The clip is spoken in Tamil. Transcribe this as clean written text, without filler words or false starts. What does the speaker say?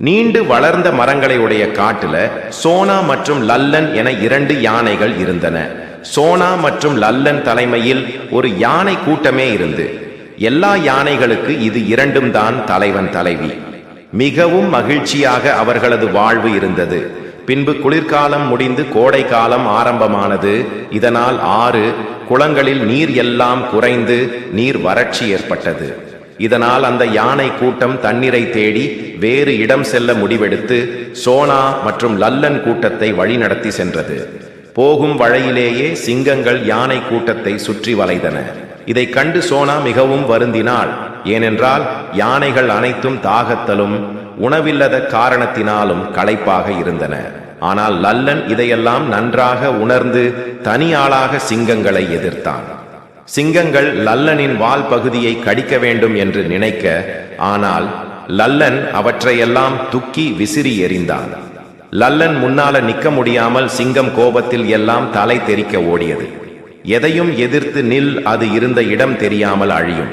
நீண்டு வளர்ந்த மரங்களை உடைய காட்டுல சோனா மற்றும் லல்லன் என 2 யானைகள் இருந்தன. சோனா மற்றும் லல்லன் தலைமையில் ஒரு யானை கூட்டமே இருந்து எல்லா யானைகளுக்கு இது 2ம் தான் தலைவன் தலைவி. மிகவும் மகிழ்ச்சியாக அவர்களது வாழ்வு இருந்தது. பின்பு குளிர்காலம் முடிந்து கோடை காலம் ஆரம்பமானது. இதனால் ஆறு குளங்களில் நீர் எல்லாம் குறைந்து நீர் வறட்சி ஏற்பட்டது. இதனால் அந்த யானை கூட்டம் தண்ணீரை தேடி வேறு இடம் செல்ல முடிவெடுத்து சோனா மற்றும் லல்லன் கூட்டத்தை வழிநடத்தி சென்றது. போகும் வழியிலேயே சிங்கங்கள் யானை கூட்டத்தை சுற்றி வளைத்தன. இதை கண்டு சோனா மிகவும் வருந்தினாள். ஏனென்றால் யானைகள் அனைத்தும் தாகத்தலும் உணவில்லத காரணத்தினாலும் களைப்பாக இருந்தன. ஆனால் லல்லன் இதையெல்லாம் நன்றாக உணர்ந்து தனியாளாக சிங்கங்களை எதிர்த்தான். சிங்கங்கள் லல்லனின் வால் பகுதியை கடிக்க வேண்டும் என்று நினைக்க, ஆனால் லல்லன் அவற்றையெல்லாம் துக்கி விசிறி எறிந்தான். லல்லன் முன்னால நிற்க முடியாமல் சிங்கம் கோபத்தில் எல்லாம் தலை தெறிக்க ஓடியது. எதையும் எதிர்த்து நில், அது இருந்த இடம் தெரியாமல் அழியும்.